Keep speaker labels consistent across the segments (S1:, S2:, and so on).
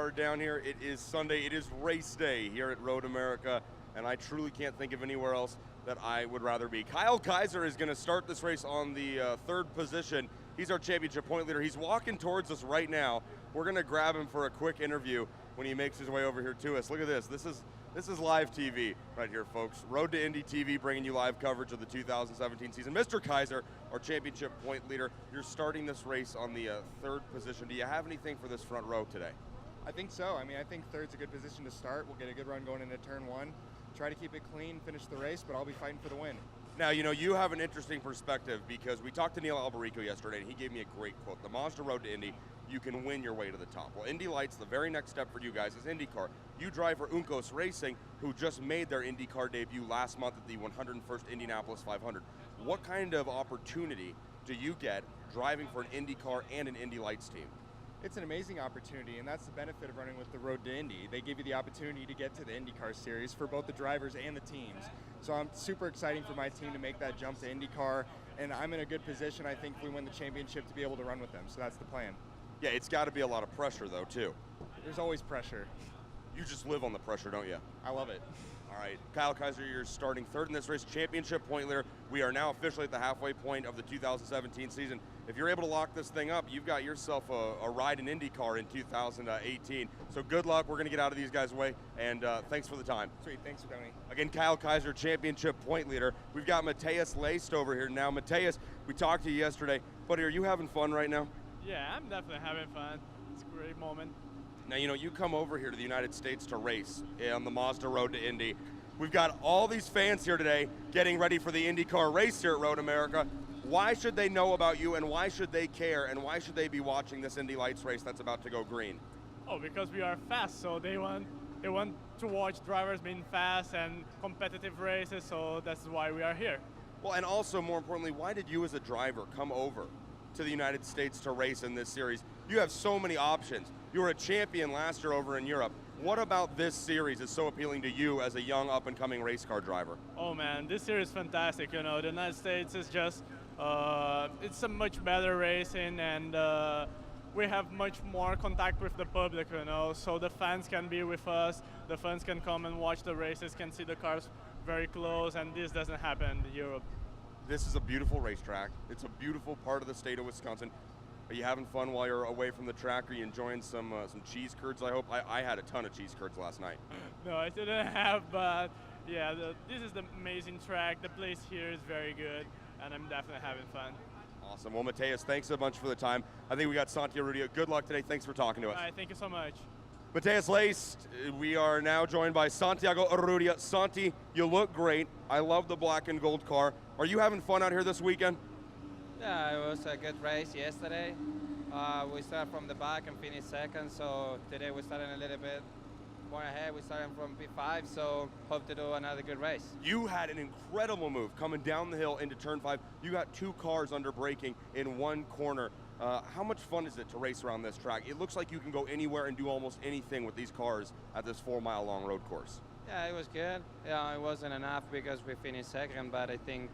S1: are down here. It is Sunday. It is race day here at Road America, and I truly can't think of anywhere else that I would rather be. Kyle Kaiser is going to start this race on the third position. He's our championship point leader. He's walking towards us right now. We're going to grab him for a quick interview when he makes his way over here to us. Look at this. This is live TV right here, folks. Road to Indy TV bringing you live coverage of the 2017 season. Mr. Kaiser, our championship point leader, you're starting this race on the third position. Do you have anything for this front row today?
S2: I think so. I mean, I think third's a good position to start. We'll get a good run going into turn one. Try to keep it clean, finish the race, but I'll be fighting for the win.
S1: Now, you know, you have an interesting perspective because we talked to Neil Alberico yesterday, and he gave me a great quote. The Mazda Road to Indy, you can win your way to the top. Well, Indy Lights, the very next step for you guys is IndyCar. You drive for Uncos Racing, who just made their IndyCar debut last month at the 101st Indianapolis 500. What kind of opportunity do you get driving for an IndyCar and an Indy Lights team?
S2: It's an amazing opportunity, and that's the benefit of running with the Road to Indy. They give you the opportunity to get to the IndyCar series for both the drivers and the teams. So I'm super exciting for my team to make that jump to IndyCar, and I'm in a good position, I think, if we win the championship, to be able to run with them. So that's the plan.
S1: Yeah, it's got to be a lot of pressure, though, too.
S2: There's always pressure.
S1: You just live on the pressure, don't you?
S2: I love it.
S1: All right, Kyle Kaiser, you're starting third in this race, championship point leader. We are now officially at the halfway point of the 2017 season. If you're able to lock this thing up, you've got yourself a ride in IndyCar in 2018. So good luck. We're going to get out of these guys' way, and thanks for the time.
S2: Sweet, thanks for coming.
S1: Again, Kyle Kaiser, championship point leader. We've got Mateus Laced over here now. Mateus, we talked to you yesterday, but are you having fun right now?
S3: Yeah, I'm definitely having fun. It's a great moment.
S1: Now, you know, you come over here to the United States to race on the Mazda Road to Indy. We've got all these fans here today getting ready for the IndyCar race here at Road America. Why should they know about you, and why should they care, and why should they be watching this Indy Lights race that's about to go green?
S3: Oh, because we are fast, so they want to watch drivers being fast and competitive races, so that's why we are here.
S1: Well, and also, more importantly, why did you as a driver come over to the United States to race in this series? You have so many options. You were a champion last year over in Europe. What about this series is so appealing to you as a young up-and-coming race car driver?
S3: Oh man, this series is fantastic. You know, the United States is just, it's a much better racing, and we have much more contact with the public, you know, so the fans can be with us, the fans can come and watch the races, can see the cars very close, and this doesn't happen in Europe.
S1: This is a beautiful racetrack. It's a beautiful part of the state of Wisconsin. Are you having fun while you're away from the track? Are you enjoying some cheese curds, I hope? I had a ton of cheese curds last night.
S3: No, I didn't have, but yeah, this is the amazing track. The place here is very good, and I'm definitely having fun.
S1: Awesome. Well, Mateus, thanks so much for the time. I think we got Santiago Rudia. Good luck today. Thanks for talking to us.
S3: All right, thank you so much.
S1: Mateus Laced, we are now joined by Santiago Rudia. Santi, you look great. I love the black and gold car. Are you having fun out here this weekend?
S4: Yeah, it was a good race yesterday. We started from the back and finished second, so today we're starting a little bit more ahead. We're starting from P5, so hope to do another good race.
S1: You had an incredible move coming down the hill into turn 5. You got 2 cars under braking in one corner. How much fun is it to race around this track? It looks like you can go anywhere and do almost anything with these cars at this 4-mile-long road course.
S4: Yeah, it was good. Yeah, it wasn't enough because we finished second, but I think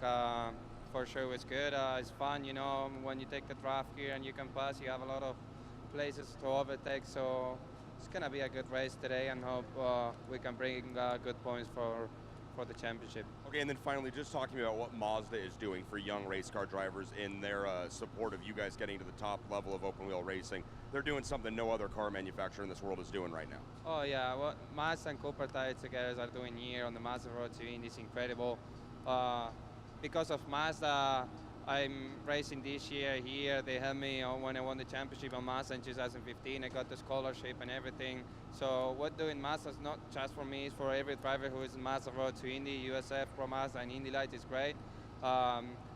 S4: for sure it was good. It's fun, you know, when you take the draft here and you can pass, you have a lot of places to overtake, so it's going to be a good race today, and hope we can bring good points for the championship.
S1: Okay, and then finally, just talking about what Mazda is doing for young race car drivers in their support of you guys getting to the top level of open wheel racing. They're doing something no other car manufacturer in this world is doing right now.
S4: Oh yeah, what Mazda and Cooper Tires together are doing here on the Mazda Road to Indy is incredible. Because of Mazda, I'm racing this year here. They helped me when I won the championship on Mazda in 2015. I got the scholarship and everything. So what doing Mazda is not just for me, it's for every driver who is in Mazda Road to Indy, USF, Pro Mazda, and Indy Light is great.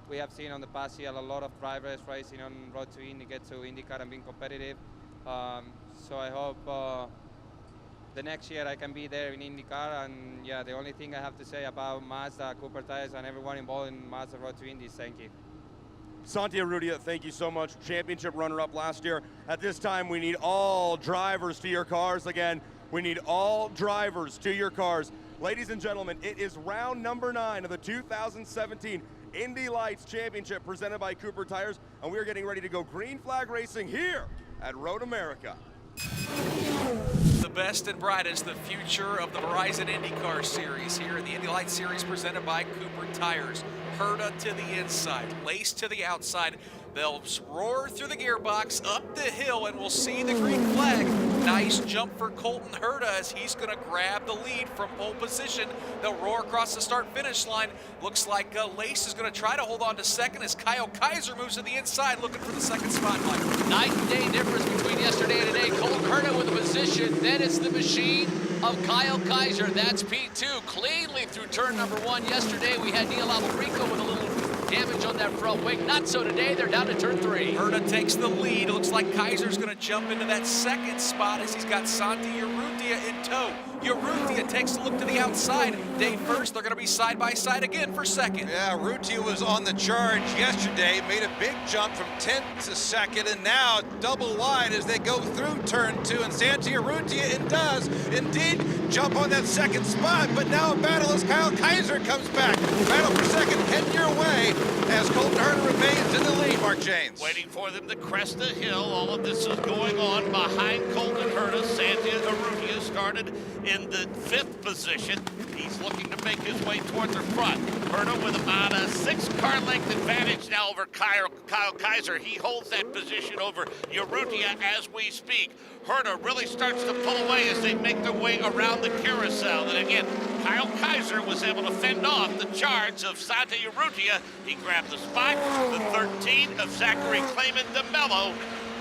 S4: We have seen on the past year a lot of drivers racing on Road to Indy, get to IndyCar and being competitive. So I hope the next year I can be there in IndyCar, and yeah, the only thing I have to say about Mazda, Cooper Tires, and everyone involved in Mazda Road to Indy is thank you.
S1: Santiago Rudia, thank you so much. Championship runner-up last year. At this time, we need all drivers to your cars again. We need all drivers to your cars. Ladies and gentlemen, it is round number 9 of the 2017 Indy Lights Championship presented by Cooper Tires, and we are getting ready to go green flag racing here at Road America.
S5: The best and brightest, the future of the Verizon IndyCar Series here in the Indy Lights Series presented by Cooper Tires. Herta to the inside, Lace to the outside. They'll roar through the gearbox up the hill and we'll see the green flag. Nice jump for Colton Herta as he's going to grab the lead from pole position. They'll roar across the start-finish line. Looks like Lace is going to try to hold on to second as Kyle Kaiser moves to the inside looking for the second spotlight.
S6: Night and day difference between yesterday and today. Colton Herta with a position. Then it's the machine of Kyle Kaiser. That's P2 cleanly through turn number 1. Yesterday we had Neil Albarico with a little damage on that front wing. Not so today. They're down to turn 3.
S5: Herta takes the lead. It looks like Kaiser's going to jump into that second spot as he's got Santi Urrutia in tow. Urrutia takes a look to the outside. Dave first. They're going to be side by side again for second.
S7: Yeah, Urrutia was on the charge yesterday, made a big jump from 10th to second, and now double wide as they go through turn 2. And Santi Urrutia does indeed jump on that second spot, but now a battle as Kyle Kaiser comes back. Battle for second heading your way as Colton Herta remains in the lead, Mark James.
S8: Waiting for them to crest the hill. All of this is going on behind Colton Herta. Santi Urrutia started in the 5th position. He's looking to make his way toward the front. Herta with about a 6-car length advantage now over Kyle Kaiser. He holds that position over Urrutia as we speak. Herta really starts to pull away as they make their way around the carousel. And again, Kyle Kaiser was able to fend off the charge of Santi Urrutia. He grabbed the spot, the 13 of Zachary Clayman DeMello.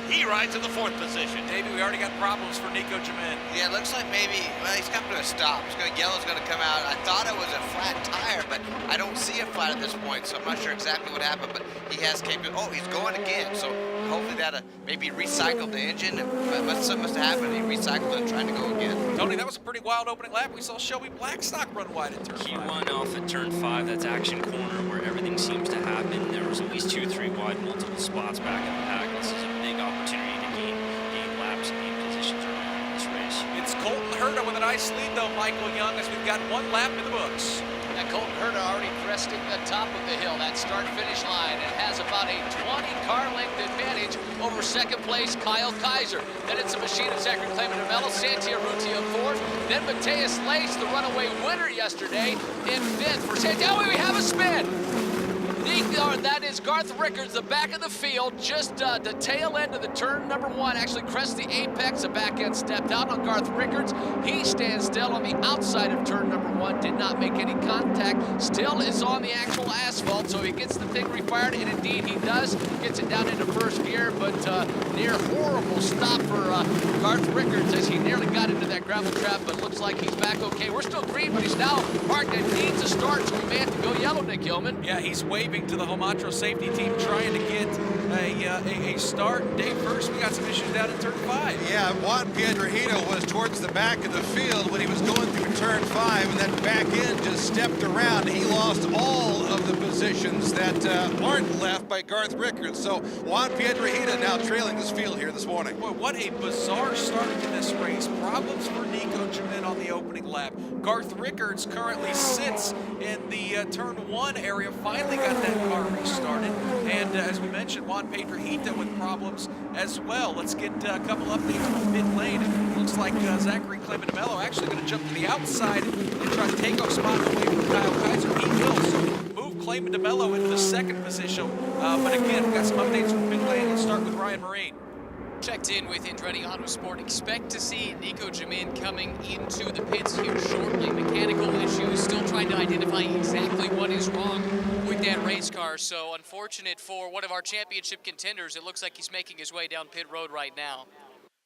S8: He rides in the 4th position.
S5: Davey, we already got problems for Nico Jamin.
S9: Yeah, it looks like maybe, well, he's coming to a stop. Yellow's going to come out. I thought it was a flat tire, but I don't see it flat at this point, so I'm not sure exactly what happened, but he has came to, oh, he's going again, so hopefully that maybe recycled the engine, but something must have happened. He recycled it and trying to go again.
S5: Tony, that was a pretty wild opening lap. We saw Shelby Blackstock run wide at turn 5.
S10: He won off at turn 5. That's action corner where everything seems to happen. There was at least 2-3 wide, multiple spots back in the pack. This is a big opportunity to gain laps and gain positions early on in this race.
S5: It's Colton Herta with a nice lead, though, Michael Young, as we've got 1 lap in the books.
S6: Now Colton Herta already cresting the top of the hill, that start-finish line, and has about a 20-car length advantage over second place Kyle Kaiser. Then it's a machine of Zachary Clayman DeMello, Santi Urrutia 4th, then Mateus Lace, the runaway winner yesterday, in 5th for Santi. Oh, we have a spin! That is Garth Rickards, the back of the field, just the tail end of the turn number 1, actually crests the apex. The back end stepped out on Garth Rickards. He stands still on the outside of turn number 1, did not make any contact, still is on the actual asphalt, so he gets the thing refired, and indeed he does. Gets it down into first gear, but near horrible stop for Garth Rickards as he nearly got into that gravel trap, but looks like he's back okay. We're still green, but he's now parked and needs a start, so we may have to go yellow, Nick Gilman.
S5: Yeah, he's waving to the Homatro safety team trying to get a start. Dave first, we got some issues down in turn 5.
S7: Yeah, Juan Piedrahita was towards the back of the field when he was going through turn 5, and that back end just stepped around. He lost all of the positions that aren't left by Garth Rickards. So Juan Piedrahita now trailing this field here this morning.
S5: Boy, what a bizarre start to this race. Problems for Nico Jamin on the opening lap. Garth Rickards currently sits in the turn 1 area, finally got that car restarted. And as we mentioned, Juan Piedrahita with problems as well. Let's get a couple updates from pit lane. It looks like Zachary Clayman DeMello actually going to jump to the outside and try to take off spot away from Kyle Kaiser. He will, so move Clayman DeMello into the 2nd position. But again, we've got some updates from pit lane. Let's start with Ryan Marine.
S11: Checked in with Andretti Autosport. Expect to see Nico Jamin coming into the pits here shortly. Mechanical issues, still trying to identify exactly what is wrong with that race car. So unfortunate for one of our championship contenders. It looks like he's making his way down pit road right now.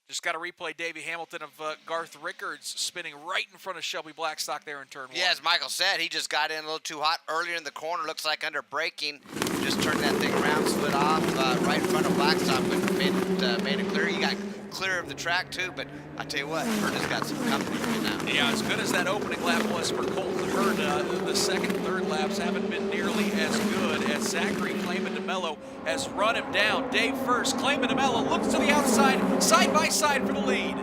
S5: Just got to replay Davey Hamilton of Garth Rickards spinning right in front of Shelby Blackstock there in turn 1.
S9: Yeah, as Michael said, he just got in a little too hot earlier in the corner. Looks like under braking, just turned that thing around, slid off right in front of Blackstock, but made it clear. He got clear of the track too, but I tell you what, Herta's got some company right now.
S5: Yeah, as good as that opening lap was for Colton Herta, the 2nd and 3rd laps haven't been nearly as good as Zachary Clayman DeMello has run him down. Dave first, Clayman DeMello looks to the outside, side by side for the lead.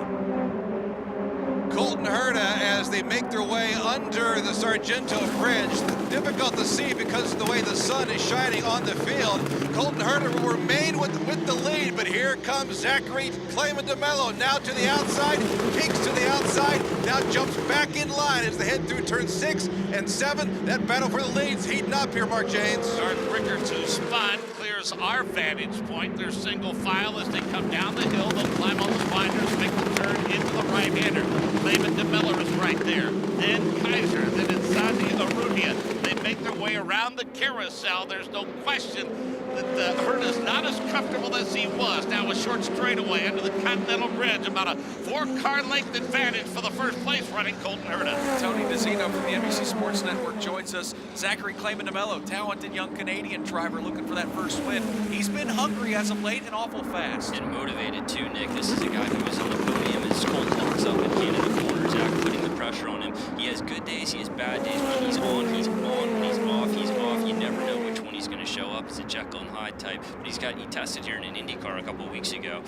S7: Colton Herta as they make their way under the Sargento Bridge. Difficult to see because of the way the sun is shining on the field. Colton Herta will remain with the lead, but here comes Zachary Clayman DeMello now to the outside, peeks to the outside, now jumps back in line as they head through turn 6 and 7. That battle for the lead's heating up here, Mark James.
S8: Garth Rickards, who's spun, clears our vantage point. They're single file as they come down the hill. They'll climb on the winders, make the turn into the right-hander. Clayman DeMello is right there. Then Kaiser, then it's Sandy Arudia. They make their way around the carousel. There's no question that Herta's not as comfortable as he was. Now a short straightaway under the Continental Bridge, about a 4-car length advantage for the first place running Colton Herta.
S5: Tony Mazzino from the NBC Sports Network joins us. Zachary Clayman DeMello, talented young Canadian driver looking for that first win. He's been hungry as of late and awful fast.
S10: And motivated too, Nick. This is a guy who was on the podium as Colt locks up in Canada corner. Zach putting the pressure on him. He has good days, he has bad days. When he's on, he's on. When he's off, he's off. You never know which one he's going to show up. It's a Jekyll and Hyde type. But he tested here in an Indy car a couple of weeks ago.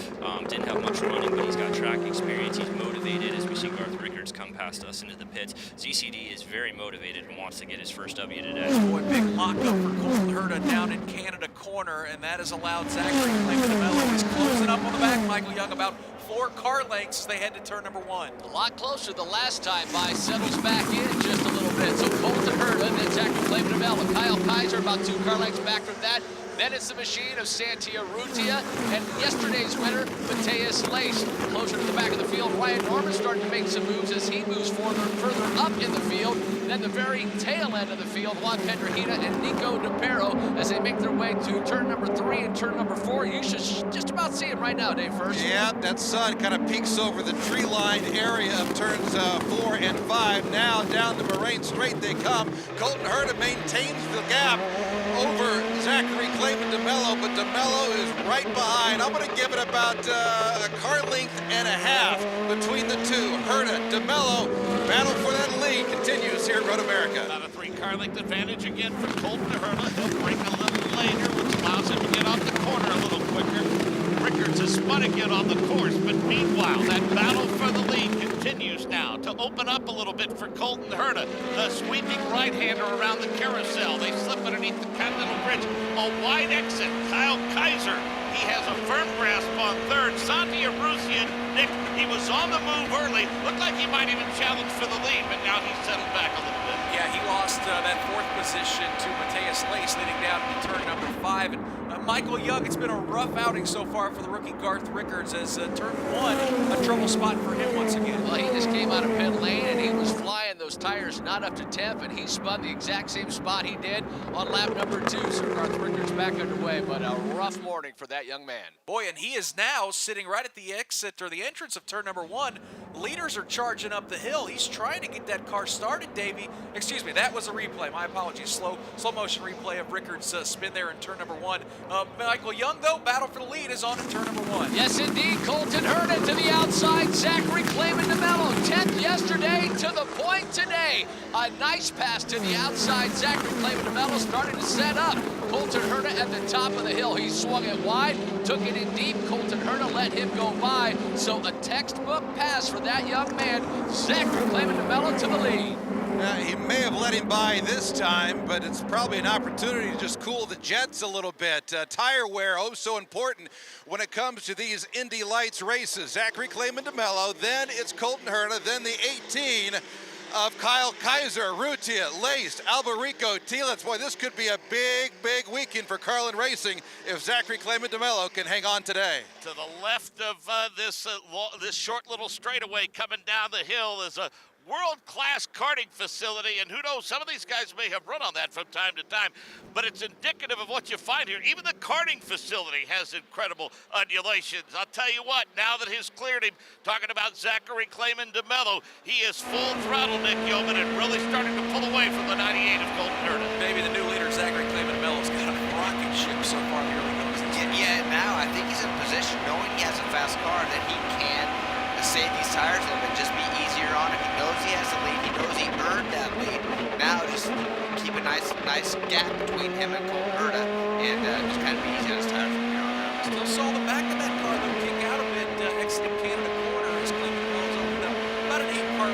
S10: Didn't have much running, but he's got track experience. He's motivated as we see Garth Rickards come past us into the pits. ZCD is very motivated and wants to get his first W today.
S5: Boy, big lockup for Colton Herta down in Canada corner, and that has allowed Zachary Clayman DeMello. He's closing up on the back, Michael Young, about 4 car lengths as they head to turn number 1.
S6: A lot closer the last time by, settles back in just a little bit. So Colton Herta, then Zachary Clayman DeMello. Kyle Kaiser about 2 car lengths back from that. Then it's the machine of Santi Arutia and yesterday's winner, Mateus Lace. Closer to the back of the field, Ryan Norman starting to make some moves as he moves further up in the field. Then the very tail end of the field, Juan Pedrahita and Nico DePero as they make their way to turn number 3 and turn number 4. You should just about see him right now, Dave First.
S7: Yeah, that sun kind of peeks over the tree-lined area of turns 4 and 5. Now down the Moraine Straight they come. Colton Herta maintains the gap over Zachary Clayman DeMello, but DeMello is right behind. I'm going to give it about a car length and a half between the two. Herta, DeMello, battle for that lead continues here at Road America.
S8: About a 3-car length advantage again for Colton Herta. He'll break a little later, which allows him to get off the corner a little quicker. Rickards has spun again on the course, but meanwhile, that battle for the lead continues now to open up a little bit for Colton Herta. The sweeping right-hander around the carousel. They slip underneath the Continental Bridge. A wide exit. Kyle Kaiser. He has a firm grasp on third. Santi Arusia, Nick, he was on the move early. Looked like he might even challenge for the lead, but now he's settled back a little bit.
S5: Yeah, he lost that 4th position to Mateus Lace leading down to turn number 5. And Michael Young, it's been a rough outing so far for the rookie Garth Rickards as turn 1, a trouble spot for him once again.
S6: Well, he just came out of pit lane and he was flying those tires not up to temp, and he spun the exact same spot he did on lap number 2. So Garth Rickards back underway, but a rough morning for that young man.
S5: Boy, and he is now sitting right at the exit or the entrance of turn number 1. Leaders are charging up the hill. He's trying to get that car started, Davey. Excuse me, that was a replay. My apologies. Slow motion replay of Rickards' spin there in turn number 1. Michael Young, though, battle for the lead is on in turn number 1.
S6: Yes, indeed. Colton Herta to the outside. Zachary Clayman DeMello, 10th yesterday to the point today. A nice pass to the outside. Zachary Clayman DeMello starting to set up. Colton Herta at the top of the hill. He swung it wide, took it in deep. Colton Herta let him go by. So a textbook pass for that young man. Zachary Clayman DeMello to the lead.
S7: He may have let him by this time, but it's probably an opportunity to just cool the jets a little bit. Tire wear, oh so important when it comes to these Indy Lights races. Zachary Clayman DeMello, then it's Colton Herta, then the 18 of Kyle Kaiser, Rutia, Lace, Alberico, Tielitz. Boy, this could be a big, big weekend for Carlin Racing if Zachary Clayman DeMello can hang on today.
S8: To the left of this short little straightaway coming down the hill is a world-class karting facility, and who knows, some of these guys may have run on that from time to time, but it's indicative of what you find here. Even the karting facility has incredible undulations. I'll tell you what, now that he's cleared him, talking about Zachary Clayman DeMello, he is full throttle, Nick Yeoman, and really starting to pull away from the 98 of Colton Herta.
S5: Maybe the new leader, Zachary Clayman DeMello's got a rocket ship so far in the early goes.
S9: Yeah, now I think he's in position, knowing he has a fast car, that he can save these tires a little bit, just be easier on him. He knows he has the lead. He knows he earned that lead. Now just keep a nice gap between him and Colton Herta, and just kind of be easy on his tires from here on out.
S5: Still saw the back of that car though kick out a bit, exiting Canada corner as Clayman DeMello's opened up about an 8-car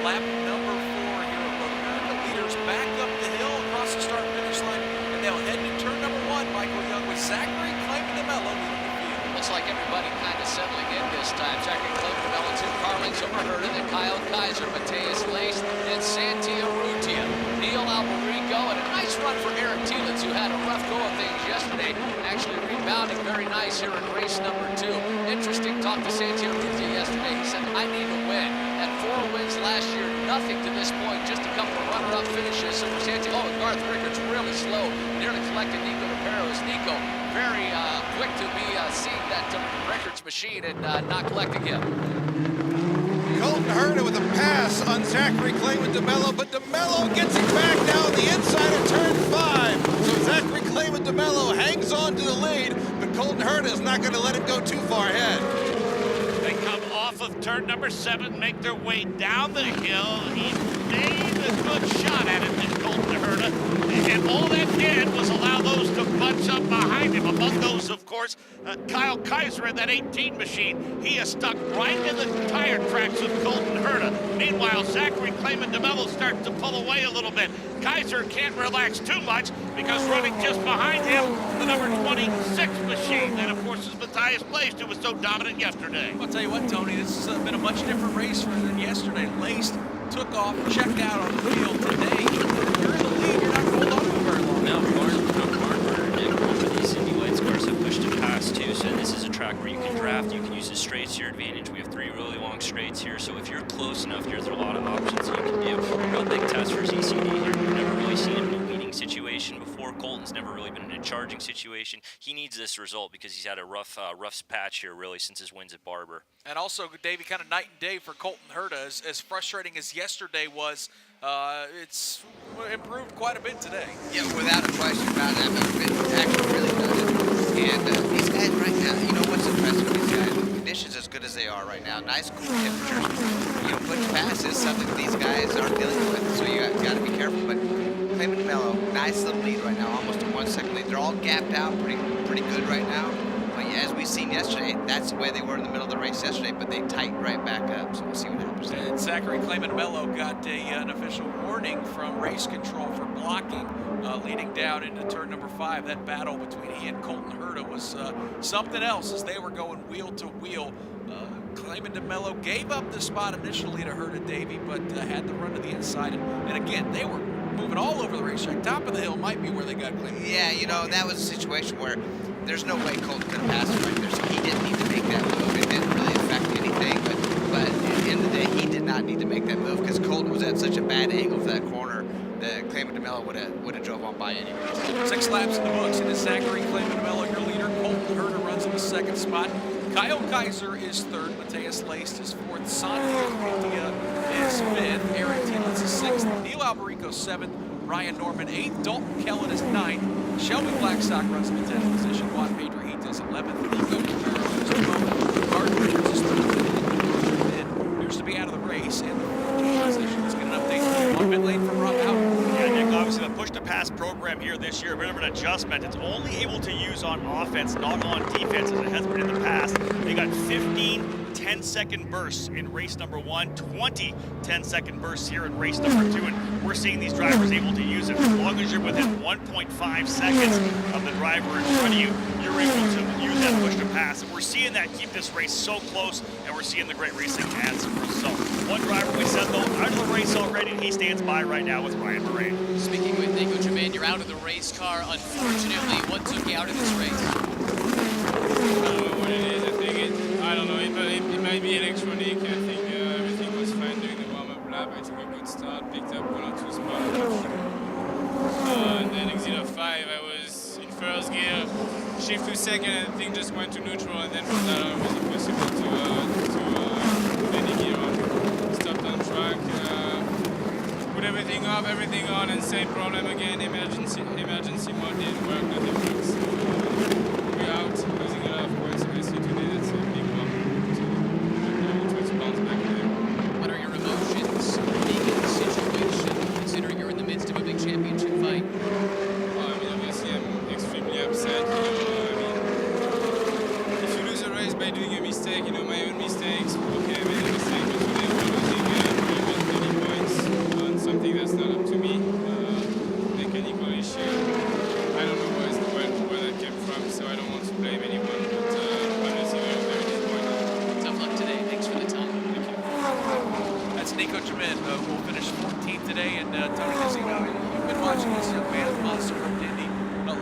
S5: lap number 4 here at Road America. Leaders back up the hill across the start-finish line, and they'll head to turn number 1. Michael Young with Zachary Clayman DeMello leading the field.
S6: Looks like everybody kind of settling in this time. Zachary Clayman DeMello, Tim Carling's over Herta, then Kyle Kaiser, Mateus Lace, and Santi Urrutia. Neil Alberico, and a nice run for Eric Thielitz, who had a rough go of things yesterday, actually rebounding very nice here in race number 2. Interesting talk to Santi Urrutia yesterday. He said, I need a win. Had 4 wins last year, nothing to this point, just a couple of runner-up finishes. So for Santi, oh, and Garth Rickards really slow, nearly collected Nico DePeros. Nico very quick to be seeing that Rickards machine and not collecting him.
S7: Colton Herta with a pass on Zachary Clayman DeMello, but DeMello gets it back now on the inside of turn 5. So Zachary Clayman DeMello hangs on to the lead, but Colton Herta is not going to let it go too far ahead.
S8: They come off of turn number 7, make their way down the hill. He made a good shot at it, did Colton Herta. And all that did was allow those to bunch up behind him. Among those, of course, Kyle Kaiser in that 18 machine. He is stuck right in the tire tracks of Colton Herta. Meanwhile, Zachary Clayman DeMello starts to pull away a little bit. Kaiser can't relax too much because running just behind him, the number 26 machine. And, of course, is Matthias Laced, who was so dominant yesterday.
S5: I'll tell you what, Tony, this has been a much different race than yesterday. Laced took off, checked out on the field today. You're in the lead, you're not going to hold on for very long.
S10: No, Barnburner, Nick, both of these Indy Lights cars have pushed it past too, so this is a track where you can draft, you can use the straights to your advantage. We have 3 really long straights here, so if you're close enough, there's a lot of options you can do. Real big test for ZCD here. We've never really seen him in a leading situation before. Colton's never really been in a charging situation. He needs this result because he's had a rough patch here, really, since his wins at Barber.
S5: And also, Davey, kind of night and day for Colton Herta. As frustrating as yesterday was, it's improved quite a bit today.
S9: Yeah, without a question about it. I mean, it actually really does it. And these guys right now, you know what's impressive with these guys? The conditions as good as they are right now, nice cool temperatures. You know, pushing past is something these guys aren't dealing with, so you got to be careful. But Clayman DeMello, nice little lead right now, almost a 1 second lead. They're all gapped out pretty good right now. But yeah, as we seen yesterday, that's the way they were in the middle of the race yesterday, but they tightened right back up, so we'll see what happens.
S5: And Zachary Clayman DeMello got an official warning from race control for blocking leading down into turn number 5. That battle between he and Colton Herta was something else as they were going wheel to wheel. Clayman DeMello gave up the spot initially to Herta Davey, but had the run to the inside. And again, they were moving all over the racetrack. Top of the hill might be where they got Clayman.
S9: Yeah, you know, that was a situation where there's no way Colton could have passed him right there, so he didn't need to make that move. It didn't really affect anything, but at the end of the day, he did not need to make that move because Colton was at such a bad angle for that corner that Clayman DeMello would have drove on by anyway.
S5: 6 laps in the books. It is Zachary Clayman DeMello, your leader. Colton Herta runs in the 2nd spot. Kyle Kaiser is 3rd. Mateus Laced is 4th. Santi Urrutia is 5th. Eric Thielitz is 6th. Neil Alberico 7th. Ryan Norman 8th. Dalton Kellen is 9th. Shelby Blackstock runs in the 10th position. Juan Pedro Heath is 11th. Nico DePeros is 12th. Garth Rickards is 13th. And appears to be out of the race in the 14th position. Let's get an update on pit lane from Rob Howard.
S12: Yeah, Nick, obviously the push-to-pass program here this year, a bit of an adjustment. It's only able to use on offense, not on defense, as it has been in the past. They got 15 10-second bursts in race number 1, 20 10-second bursts here in race number 2, and we're seeing these drivers able to use it. As long as you're within 1.5 seconds of the driver in front of you, you're able to use that push-to-pass, and we're seeing that keep this race so close, and we're seeing the great racing add some results. One driver we said, though, out of the race already, and he stands by right now with Ryan Moraine.
S11: Speaking with Nico Germain, you're out of the race car, unfortunately. What took you out of this race?
S3: I don't know what it is. I don't know. It might be electronic. I think everything was fine during the warm-up lap. I took a good start, picked up 1 or 2 spots. And then exit of 5, I was in 1st gear, shift to 2nd, and the thing just went to neutral. And then from that on, it was impossible to put any gear on. Stopped on track, put everything off, everything on, and same problem again. Emergency mode didn't work, nothing works. We're out, losing a lot of points. Obviously today, that's a big one. So to bounce back there.
S11: What are your emotions being in this situation, considering you're in the midst of a big championship fight?
S3: Well, I mean, obviously I'm extremely upset. I mean, if you lose a race by doing a mistake, my own mistakes, okay, I made a mistake, but today we're losing very, very
S5: is Nico Jamin, who will finish 14th today. And Tony Casino, you've been watching this young man at Monster Road Indy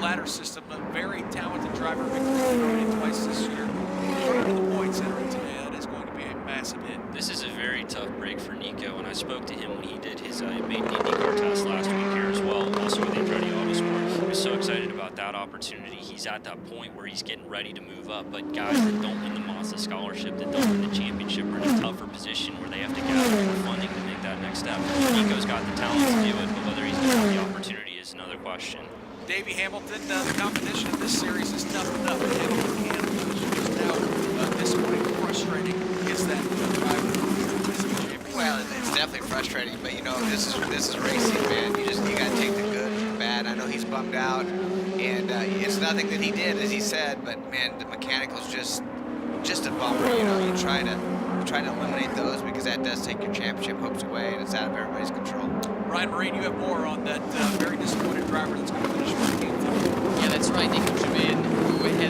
S5: ladder system, a very talented driver, victory twice this year. The points entering today, that is going to be a massive hit.
S10: This is a very tough break for Nico, and I spoke to him when he did his maiden IndyCar test last week here as well, also with Andretti Autosport. He was so excited about that opportunity. He's at that point where he's getting ready to move up, but guys that don't win the Mazda Scholarship, that don't win the championship, are in a tougher position where they have to gather more funding to make that next step. Nico's got the talent to do it, but whether he's going to have the opportunity is another question.
S5: Davey Hamilton, the competition in this series is tough enough. Hamilton can lose now. Disappointing, frustrating. Gets that driver.
S9: Well, it's definitely frustrating, but you know, this is racing, man. You gotta take the good and the bad. I know he's bummed out, and it's nothing that he did, as he said, but man, the mechanical's just a bummer. You know, you try to eliminate those because that does take your championship hopes away, and it's out of everybody's control.
S5: Ryan Marine, you have more on that very disappointed driver that's going to finish 14th.
S11: Yeah, that's right, Nico Jamin.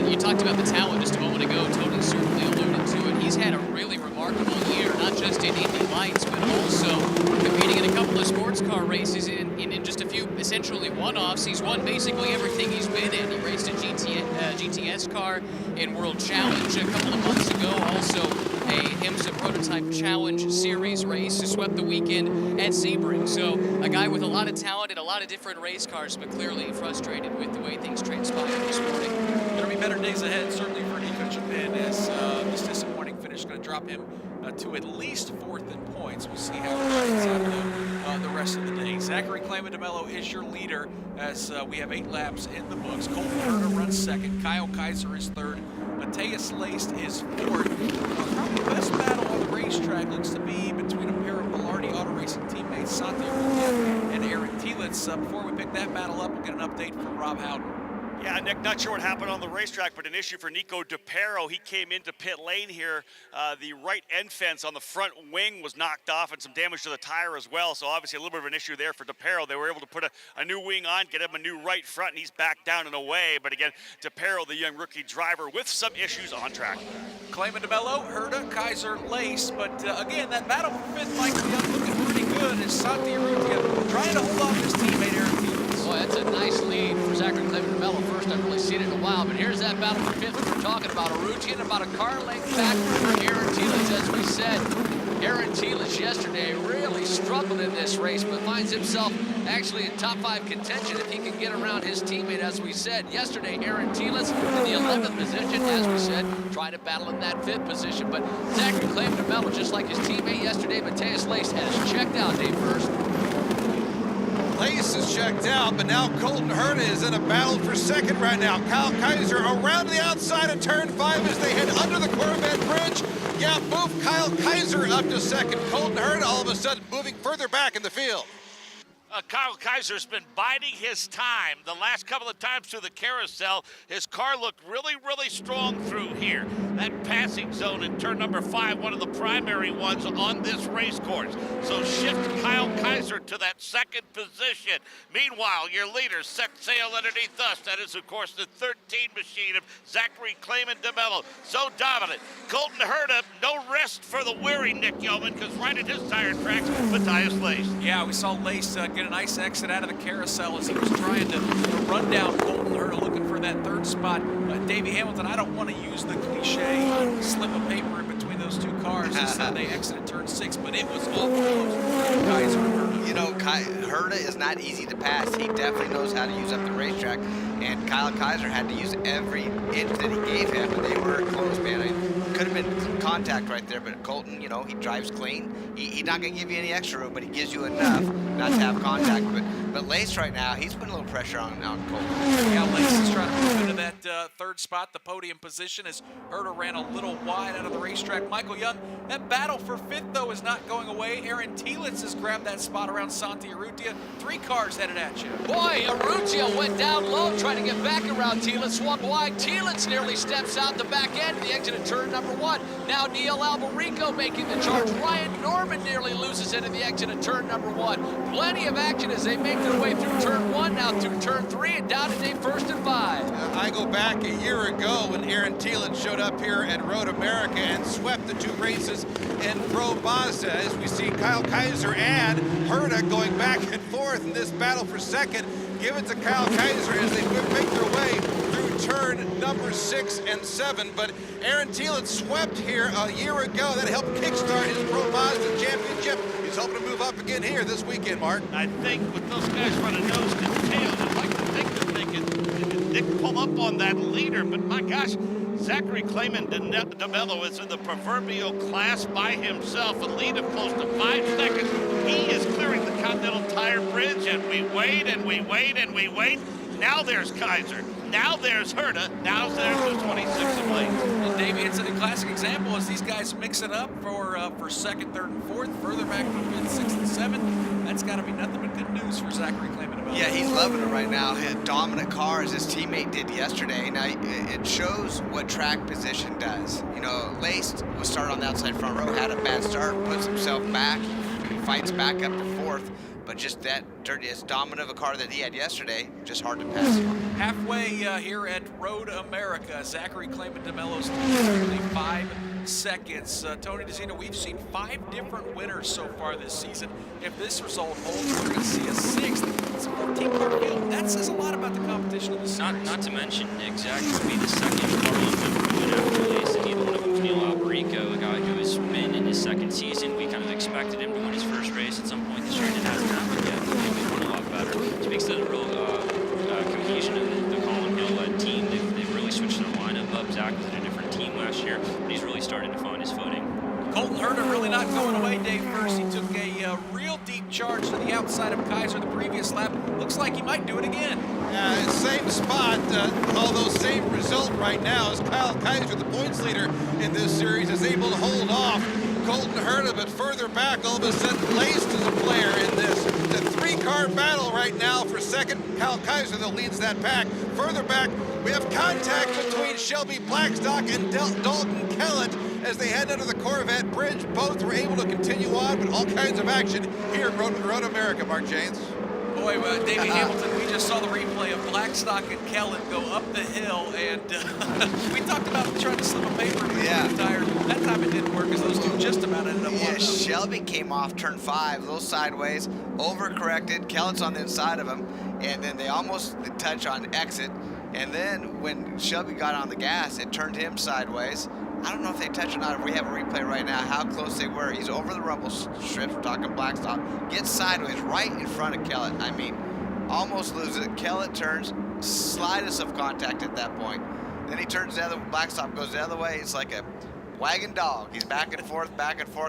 S11: You talked about the talent just a moment ago. Tony certainly alluded to it. He's had a really remarkable year, not just in Indy Lights, but also competing in a couple of sports car races in just a few, essentially one-offs. He's won basically everything he's been in. He raced a GTS car in World Challenge a couple of months ago. Also, a IMSA Prototype Challenge Series race who swept the weekend at Sebring. So a guy with a lot of talent in a lot of different race cars, but clearly frustrated with the way things transpired this morning.
S5: There'll be better days ahead, certainly for Nico Jamin, as this disappointing finish is going to drop him to at least 4th in points. We'll see how it shines out the rest of the day. Zachary Clayman DeMello is your leader as we have 8 laps in the books. Colton Herta runs 2nd. Kyle Kaiser is 3rd. Mateus Laced is 4th. Probably the best battle on the racetrack looks to be between a pair of Velarde Auto Racing teammates, Santi Arroyo and Aaron Tielitz. Before we pick that battle up, we'll get an update from Rob Howden.
S12: Yeah, Nick, not sure what happened on the racetrack, but an issue for Nico DePero. He came into pit lane here. The right end fence on the front wing was knocked off and some damage to the tire as well. So obviously a little bit of an issue there for DePero. They were able to put a new wing on, get him a new right front, and he's back down and away. But again, DePero, the young rookie driver, with some issues on track.
S5: Clayman DeMello, Herta, Kaiser, Lace. But again, that battle for 5th might be looking pretty good as Santi Arroyo trying to hold off his teammate Aaron Tielitz.
S6: Boy, that's a nice lead for Zachary Clayman DeMello. First I've really seen it in a while, but here's that battle for 5th. We're talking about Arruti and about a car length back for Aaron Tielitz. As we said, Aaron Tielitz yesterday really struggled in this race, but finds himself actually in top 5 contention if he can get around his teammate. As we said yesterday, Aaron Tielitz in the 11th position, as we said, trying to battle in that 5th position. But Zachary Clayman DeMello, just like his teammate yesterday, Mateus Laced, has checked out day first.
S7: Lace is checked out, but now Colton Herta is in a battle for 2nd right now. Kyle Kaiser around the outside of turn 5 as they head under the Corvette bridge. Yeah, move Kyle Kaiser up to 2nd. Colton Herta all of a sudden moving further back in the field.
S8: Kyle Kaiser's been biding his time. The last couple of times through the carousel, his car looked really, really strong through here. That passing zone in turn number 5, one of the primary ones on this race course. So shift Kyle Kaiser to that 2nd position. Meanwhile, your leader set sail underneath us. That is, of course, the 13 machine of Zachary Clayman DeMello. So dominant. Colton Herta, no rest for the weary Nick Yeoman, because right at his tire tracks, Mateus Laced.
S5: Yeah, we saw Lace get a nice exit out of the carousel as he was trying to run down Colton Herta, looking for that 3rd spot. Davey Hamilton, I don't want to use the cliche slip of paper in between those 2 cars as they exited turn 6, but it was awful close. Kaiser and Herta.
S9: You know, Herta is not easy to pass. He definitely knows how to use up the racetrack, and Kyle Kaiser had to use every inch that he gave him, and they were close, man. Could have been contact right there, but Colton, you know, he drives clean. He's not going to give you any extra room, but he gives you enough not to have contact. But Lace right now, he's putting a little pressure on Colton.
S5: Yeah, Lace is trying to move into that 3rd spot, the podium position, as Herta ran a little wide out of the racetrack. Michael Young, that battle for 5th, though, is not going away. Aaron Tielitz has grabbed that spot around Santi Arrutia. 3 cars headed at you.
S6: Boy, Arrutia went down low trying to get back around Tielitz. Swung wide. Tielitz nearly steps out the back end of the exit of turn number 1. Now Neil Albarico making the charge. Ryan Norman nearly loses into the exit of turn number 1. Plenty of action as they make their way through turn 1, now through turn 3, and down to day 1st and 5.
S7: I go back a year ago when Aaron Tielitz showed up here at Road America and swept the 2 races race in Pro Mazda, as we see Kyle Kaiser and Herta going back and forth in this battle for second. Give it to Kyle Kaiser as they make their way through turn number 6 and 7. But Aaron Thielen swept here a year ago. That helped kickstart his Pro Mazda championship. He's hoping to move up again here this weekend, Mark.
S8: I think with those guys running nose to tail, I'd like to think that they can pull up on that leader, but my gosh, Zachary Clayman DeMello is in the proverbial class by himself, a lead of close to 5 seconds. He is clearing the Continental Tire Bridge, and we wait and we wait and we wait. Now there's Kaiser. Now there's Herta. Now there's the 26 of late.
S5: And Davey, it's a classic example as these guys mix it up for second, third, and fourth, further back from fifth, sixth, and seventh. That's got to be nothing but good news for Zachary Clayman.
S9: Yeah, he's loving it right now. His dominant car, as his teammate did yesterday. Now, it shows what track position does. You know, Laced was started on the outside front row, had a bad start, puts himself back, he fights back up to fourth. But just that dirty, as dominant of a car that he had yesterday, just hard to pass.
S5: Halfway here at Road America, Zachary Clayman DeMello's only 5 seconds. Tony DeZino, we've seen 5 different winners so far this season. If this result holds, we're going to see a 6th. It's a 14-car field. That says a lot about the competition of the series.
S10: Not to mention Nick, Zach would be the second car to win after Lace, and neither one of them can Alberico, a guy who has been in his second season. We kind of expected him to win his first race at some point this year, and it hasn't happened yet. He's won a lot better. Speaks to the real cohesion of the Colin Hill team. They've really switched their lineup up. Zach was in a different team last year, but he's really starting to find his footing.
S5: Colton Herta really not going away, Dave. First, he took a real deep charge to the outside of Kaiser the previous lap. Looks like he might do it again.
S7: Same spot, although same result right now as Kyle Kaiser, the points leader in this series, is able to hold off Colton Herta, but further back, all of a sudden, Laced is a player in this. The 3-car battle right now for second. Kyle Kaiser, that leads that pack. Further back, we have contact between Shelby Blackstock and Dalton Kellett as they head under the Corvette Bridge. Both were able to continue on, but all kinds of action here at Road America, Mark James.
S5: Boy, Davey Hamilton, we just saw the replay of Blackstock and Kellett go up the hill, and we talked about trying to slip a paper in the tire. That time it didn't work, because those two just about ended up one.
S9: Shelby came off turn 5, a little sideways, overcorrected. Kellett's on the inside of him, and then they almost touch on exit. And then when Shelby got on the gas, it turned him sideways. I don't know if they touch or not. If we have a replay right now, how close they were. He's over the rumble strips. We're talking Blackstock. Gets sideways right in front of Kellett. I mean, almost loses it. Kellett turns, slightest of contact at that point. Then he turns the other. Blackstock goes the other way. It's like a wagon dog. He's back and forth,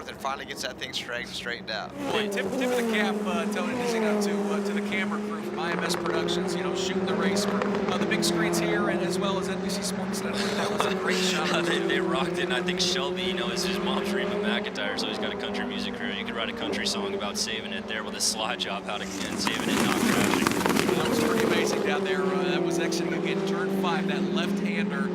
S9: and finally gets that thing straightened out.
S5: Boy, tip of the cap, Tony DeZino, to the camera crew from IMS Productions, shooting the race for the big screens here, and as well as NBC Sports Network. That was a great shot.
S10: They rocked it, and I think Shelby, is his mom's Reba McEntire, so he's got a country music career. You could write a country song about saving it there with a slide job out again, saving it, not crashing.
S5: That was pretty amazing down there. That was exiting again, turn 5, that left-hander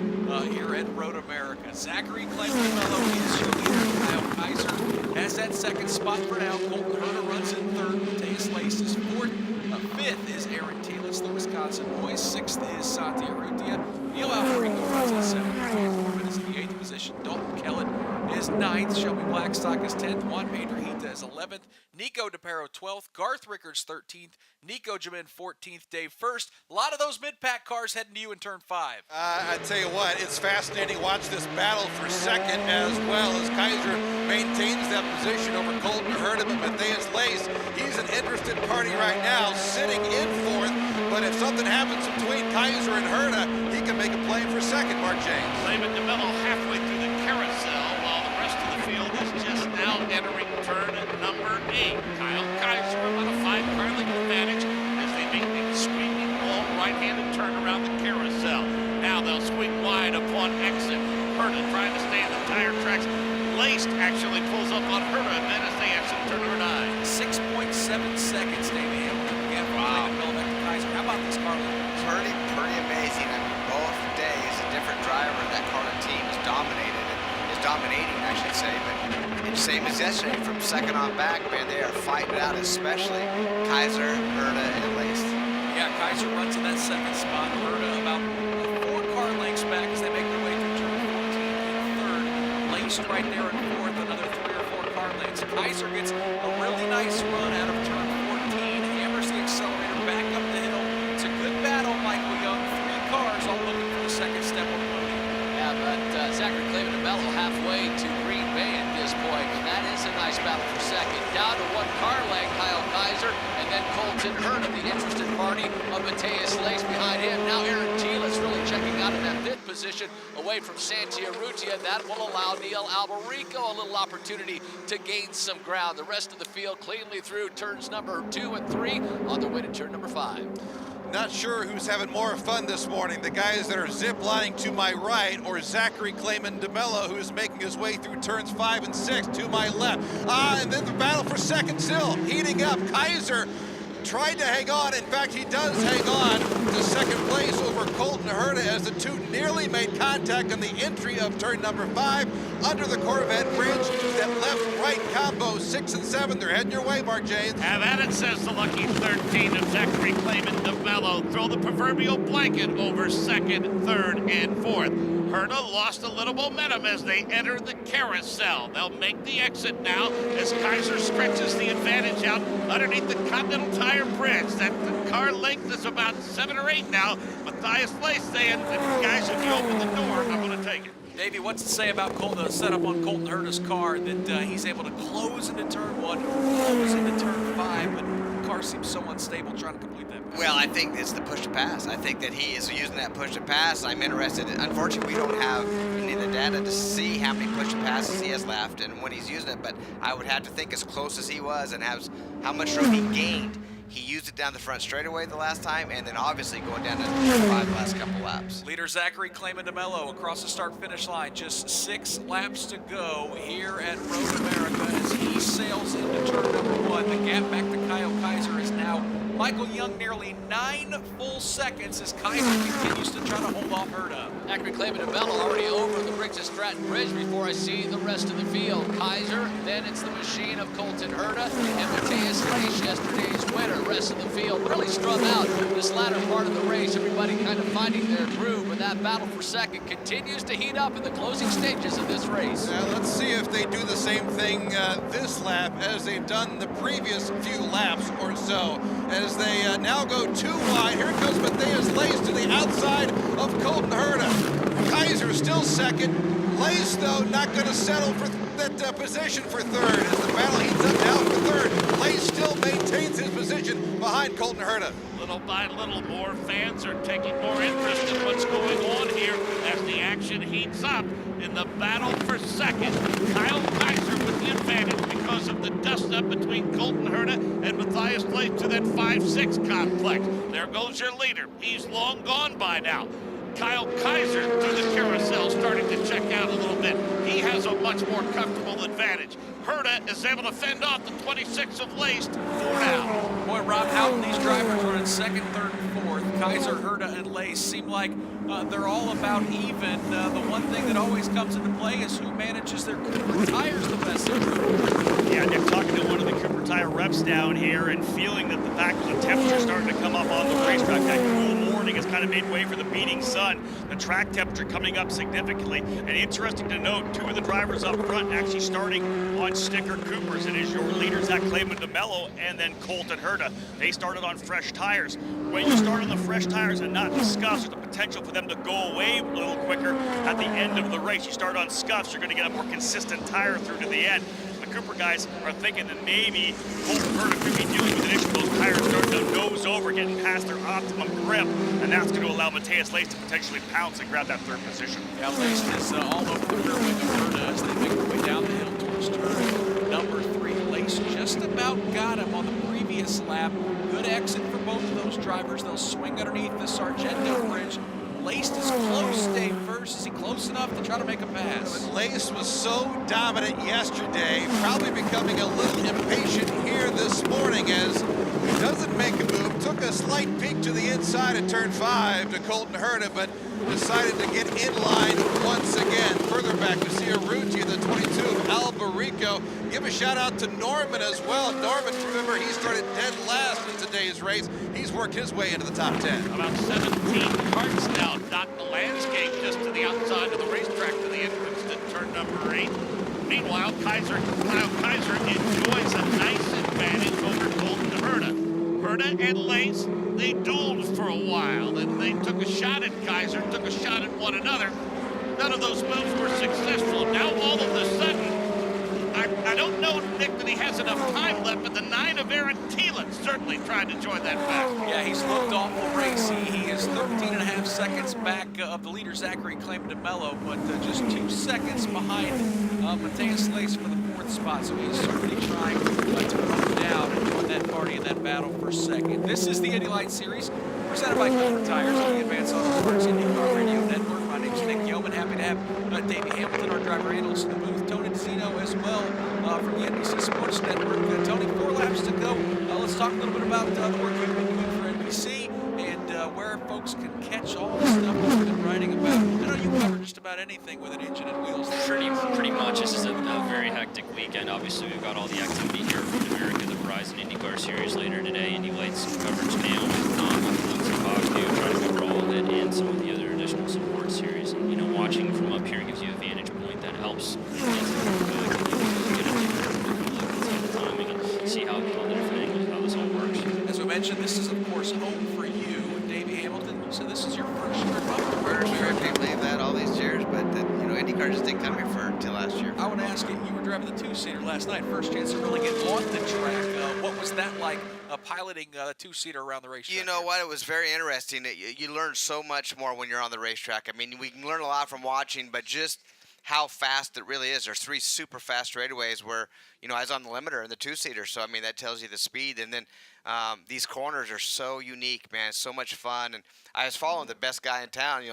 S5: here at Road America. Zachary Clayman DeMello is your leader. Kyle Kaiser has that second spot for now. Colton Herta runs in third. Mateus Lace is fourth. Fifth is Aaron Thielen, the Wisconsin boy. Sixth is Santi Urrutia. Neil Alberico runs in seventh. Corbin is in the 8th position. Dalton Kellett is 9th. Shelby Blackstock is 10th. Juan Pedro Hita is 11th. Nico DePero 12th. Garth Rickards 13th. Nico Jamin 14th. Dave first. A lot of those mid-pack cars heading to you in turn 5.
S7: I tell you what, it's fascinating to watch this battle for second as well as Kaiser maintains that position over Colton Herta, but Mateus Lace, he's an interested party right now, sitting in fourth. But if something happens between Kaiser and Herta, he can make a play for second, Mark James.
S8: Clayman DeMello halfway through the carousel, while the rest of the field is just now entering turn number 8. Kyle Kaiser about a 5-car length advantage as they make a sweeping all right-handed turn around the carousel. Now they'll sweep wide upon exit. Herta trying to stay in the tire tracks. Laced actually pulls up on Herta, and then as they exit turn number 9.
S5: 6.7 seconds, David Hamilton. Again, from Clayman back to Kaiser. How about this car?
S9: Pretty amazing. I mean, both days, a different driver in that car team is dominated. Is dominating, I should say, but it's same as yesterday. From second on back, man, they are fighting it out, especially Kaiser, Herta, and Lace.
S5: Yeah, Kaiser runs in that second spot. Herta about 4 car lengths back as they make their way through turn 14 in third. Laced right there in fourth, another lanes. Kaiser gets a really nice run out of turn 14, hammers the accelerator back up the hill. It's a good battle, Michael Young. 3 cars all looking for the second step of the podium.
S6: Yeah, but Zachary Clayman de Mello halfway to Green Bay at this point, and that is a nice battle for second. Down to 1 car length, Kyle Kaiser, and then Colton Hurd of the interested party of Mateus Lace behind him. Now Aaron Gilles really checking out in that 5th position away from Santi Urrutia. That will allow Neil Alberico a little opportunity to gain some ground. The rest of the field cleanly through turns number 2 and 3 on their way to turn number 5.
S7: Not sure who's having more fun this morning, the guys that are zip-lining to my right, or Zachary Clayman de Mello, who's making his way through turns 5 and 6 to my left. And then the battle for second still heating up. Kaiser tried to hang on. In fact, he does hang on to second place over Colton Herta as the two nearly made contact on the entry of turn number 5 under the Corvette bridge. That left-right combo, 6 and 7. They're heading your way, Mark Janes.
S8: Have at it, says the lucky 13 of Zachary Clayman de Mello. Throw the proverbial blanket over second, third, and fourth. Herta lost a little momentum as they enter the carousel. They'll make the exit now as Kaiser stretches the advantage out underneath the Continental Tire Bridge. That car length is about 7 or 8 now. Matthias Lace saying, guys, if you open the door, I'm going to take it.
S5: Davey, what's to say about the setup on Colton Herta's car that he's able to close into turn 1, close into turn 5, but the car seems so unstable trying to complete that pass?
S9: Well, I think it's the push to pass. I think that he is using that push to pass. I'm interested. Unfortunately, we don't have any of the data to see how many push to passes he has left and when he's using it, but I would have to think as close as he was and how much room he gained. He used it down the front straightaway the last time, and then obviously going down to turn 5 the last couple laps.
S5: Leader Zachary Clayman de Mello across the start-finish line. Just 6 laps to go here at Road America as he sails into turn number 1. The gap back to Kyle Kaiser is now Michael Young nearly 9 full seconds as Kaiser continues to try to hold off Herta.
S6: Zachary Clayman de Mello already over the Briggs & Stratton Bridge before I see the rest of the field. Kaiser, then it's the machine of Colton Herta and Mateus Lace, yesterday's winner. Rest of the field really strung out this latter part of the race. Everybody kind of finding their groove, but that battle for second continues to heat up in the closing stages of this race.
S7: Let's see if they do the same thing this lap as they've done the previous few laps or so. As they now go 2 wide, here comes Matthias Lace to the outside of Colton Herta. Kaiser still second. Lace, though, not going to settle for that position for third as the battle heats up now for third. Lace still maintains his position behind Colton Herta.
S8: Little by little, more fans are taking more interest in what's going on here as the action heats up in the battle for second. Kyle Kaiser with the advantage because of the dust-up between Colton Herta and Matthias Lace to that 5-6 complex. There goes your leader. He's long gone by now. Kyle Kaiser through the carousel starting to check out a little bit. He has a much more comfortable advantage. Herta is able to fend off the 26 of Lace for now.
S5: Boy, Rob, how these drivers running second, third, and fourth, Kaiser, Herta, and Lace seem like they're all about even. The one thing that always comes into play is who manages their Cooper tires the best.
S12: Yeah, Nick, talking to one of the Cooper tire reps down here and feeling that the fact that the temperature starting to come up on the racetrack, that cool morning has kind of made way for the beating sun. The track temperature coming up significantly. And interesting to note, 2 of the drivers up front actually starting on sticker Coopers. It is your leaders, Zach Clayman de Mello and then Colton Herta. They started on fresh tires. When you start on the fresh tires and not the scuffs, there's the potential for them to go away a little quicker at the end of the race. You start on scuffs, you're going to get a more consistent tire through to the end. The Cooper guys are thinking that maybe Colton Herta could be dealing with an issue. Those tires starting to nose over, getting past their optimum grip, and that's going to allow Matthias Lace to potentially pounce and grab that 3rd position.
S5: Yeah, Lace is all over the rear wing of Herta as they make their way down the hill towards turn number 3. Lace just about got him on the previous lap. Good exit for both of those drivers. They'll swing underneath the Sargento Bridge. Lace is close, Dave First. Is he close enough to try to make a pass?
S7: But Lace was so dominant yesterday, probably becoming a little impatient here this morning as he doesn't make a move. Took a slight peek to the inside of turn 5 to Colton Herta, but decided to get in line once again. Further back, we see Urrutia, the 22 of Alberico. Give a shout out to Norman as well. Norman, remember, he started dead last in today's race. He's worked his way into the top 10.
S8: About 17 carts now dot the landscape just to the outside of the racetrack to the entrance to turn number 8. Meanwhile, Kyle Kaiser enjoys a nice advantage over Colton Herta. Herta and Lace, they dueled for a while, and they took a shot at Kaiser, took a shot at one another. None of those moves were successful. Now all of a sudden, I don't know, Nick, that he has enough time left, but the 9 of Aaron Thielen certainly tried to join that pack.
S5: Yeah, he's looked awful racy. He is 13.5 seconds back of the leader, Zachary Claimed-DeMello, but just 2 seconds behind Mateus Lace for the 4th spot. So he's certainly trying to run down and join that party in that battle for second. This is the Indy Light Series, presented by Cooper Tires on the Advanced Auto Parts IndyCar Radio Network. My name's Nick Yeoman. Happy to have Davey Hamilton, our driver analyst in the booth. Tony DeZino as well from the NBC Sports Network. Tony, 4 laps to go. Let's talk a little bit about the work you've been doing for NBC and where folks can catch all the stuff that we've been writing about. I know you cover just about anything with an engine and wheels.
S10: Pretty much. This is a very hectic weekend. Obviously, we've got all the activity here from America, the Verizon IndyCar Series later today. Indy Lights coverage now with Tom and Fox News, trying to cover all of it and some of the other additional support series. And, watching from up here gives you a vantage point that helps see how the different angles, how this all works.
S5: As we mentioned, this is, of course, home for you, Davey Hamilton. So this is your first trip up.
S9: First trip, I can't believe that all these years, but IndyCar just didn't come here until last year.
S5: I want to ask you, you were driving the 2-seater last night, first chance to really get on the track. What was that like, piloting a 2-seater around the racetrack?
S9: You know what? It was very interesting. You learn so much more when you're on the racetrack. I mean, we can learn a lot from watching, but just how fast it really is. There's 3 super fast straightaways where, I was on the limiter in the 2-seater, so, I mean, that tells you the speed. And then these corners are so unique, man. It's so much fun. And I was following the best guy in town.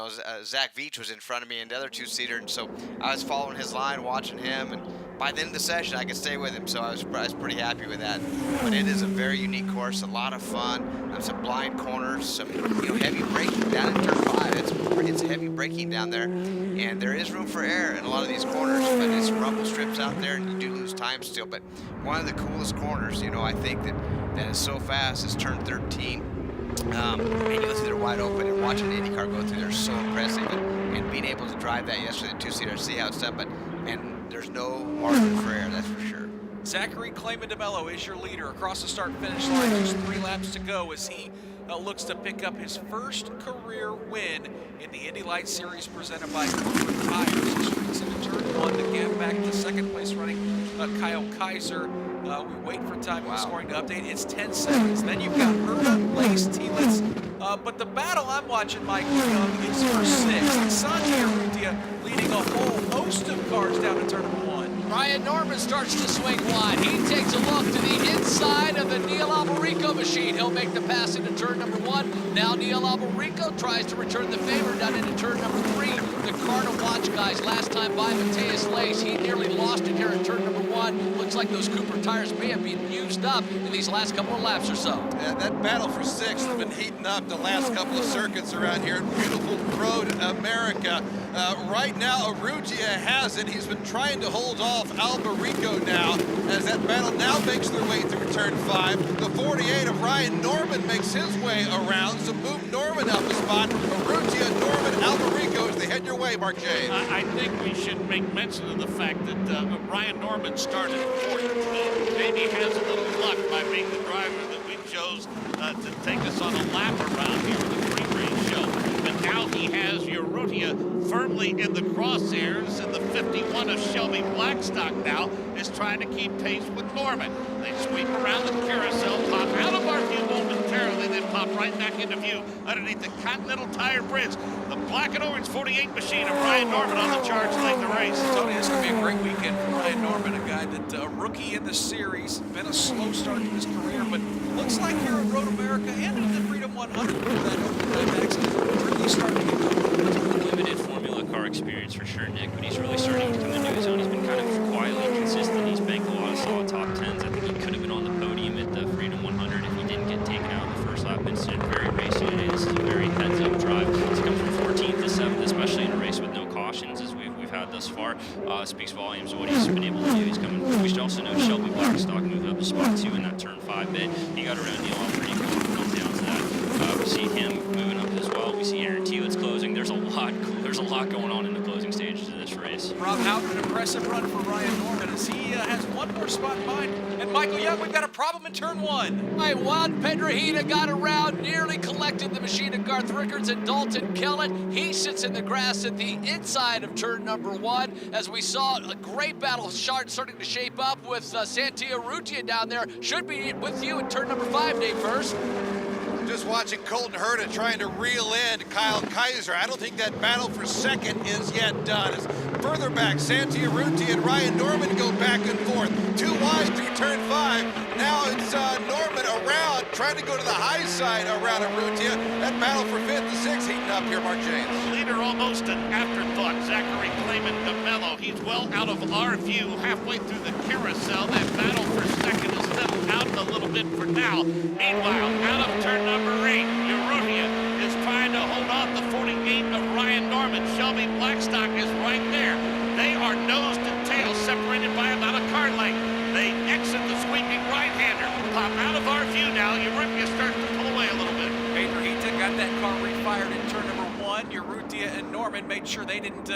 S9: Zach Veach was in front of me in the other 2-seater, and so I was following his line, watching him, and by the end of the session, I could stay with him, so I was pretty happy with that. But it is a very unique course, a lot of fun. Some blind corners, some heavy braking down in turn 5. It's heavy braking down there, and there is room for air in a lot of these corners, but it's rumble strips out there, and you do lose time still. But one of the coolest corners, I think that is so fast is turn 13. And you go through, they're wide open, and watching the IndyCar go through there is so impressive. And being able to drive that yesterday, the 2-seater, see how it's done, but there's no margin for error, that's for sure.
S5: Zachary Claimed-DeMello is your leader across the start-finish line. Just 3 laps to go as he looks to pick up his first career win in the Indy Light Series presented by Cooper Tires. He swings into turn 1 to get back to second place running Kyle Kaiser. We wait for time scoring to update. It's 10 seconds. Then you've got Herta, Lace, Thielen. But the battle I'm watching, Mike, is for 6. Santi Urrutia leading a whole host of cars down to turn 1.
S6: Ryan Norman starts to swing wide. He takes a look to the inside of the Neil Alberico machine. He'll make the pass into turn number 1. Now Neil Alberico tries to return the favor down into turn number 3. The car to watch, guys. Last time by Mateus Lace, he nearly lost it here in turn number 1. Looks like those Cooper tires may have been used up in these last couple of laps or so.
S7: Yeah, that battle for 6th has been heating up the last couple of circuits around here in beautiful Road America. Right now, Urrutia has it. He's been trying to hold off Alberico now as that battle now makes their way through turn 5. The 48 of Ryan Norman makes his way around, so move Norman up a spot. Urrutia, Norman, Alberico as they head your way, Mark James.
S8: I think we should make mention of the fact that Ryan Norman started 14. Maybe has a little luck by being the driver that we chose to take us on a lap around here with the pre-race show. But now he has Urrutia firmly in the crosshairs, and the 51 of Shelby Blackstock now is trying to keep pace with Norman. They sweep around the carousel, pop out of our view momentarily, then pop right back into view underneath the Continental Tire Bridge. The black and orange 48 machine of Ryan Norman on the charge late the race.
S5: Tony, it's going to be a great weekend for Ryan Norman, a guy that a rookie in the series, been a slow start to his career, but looks like here at Road America and in the Freedom 100 for that open accident, really starting to get going.
S10: Limited Formula car experience for sure, Nick, but he's really starting to come into his own. He's been kind of quietly consistent. He's banked a lot of solid top 10s. I think he could have been on the podium at the Freedom 100 if he didn't get taken out in the first lap incident. Very racing today. This is a very heads-up drive. To come from 14th to 7th, especially in a race with no cautions as we've had thus far, speaks volumes of what he's been able to do. He's coming. We should also know Shelby Blackstock moved up to spot 2 in that turn 5 bit. He got around Neil Alberico and come down to that. We see him moving up as well. We see Aaron Tewitt's closing. There's a lot going on in the closing stages of this race.
S5: Rob Houghton, an impressive run for Ryan Norman as he has one more spot in mind. And Michael Young, we've got a problem in turn 1.
S6: Right, Juan Pedrahita got around, nearly collected the machine of Garth Rickards and Dalton Kellett. He sits in the grass at the inside of turn number 1 as we saw a great battle starting to shape up with Santia Rutia down there. Should be with you in turn number 5, Dave First.
S7: Just watching Colton Herta trying to reel in Kyle Kaiser. I don't think that battle for second is yet done. As further back, Santia Ruti and Ryan Norman go back and forth. Too wide through turn 5. Now it's Norman around, trying to go to the high side around Rutia. That battle for 5th to 6th heating up here, Mark James.
S8: Leader almost an afterthought. Zachary Clayman DeMello. He's well out of our view halfway through the carousel. That battle for second is settled out a little bit for now. Meanwhile, out of turn number 8, Urrutia is trying to hold off the 48 of Ryan Norman. Shelby Blackstock is right there. They are nose to tail, separated by about a car length. They exit the sweeping right-hander. Pop out of our view now. Urrutia starts to pull away a little bit.
S5: Pedrahita got that car refired in turn number 1. Urrutia and Norman made sure they didn't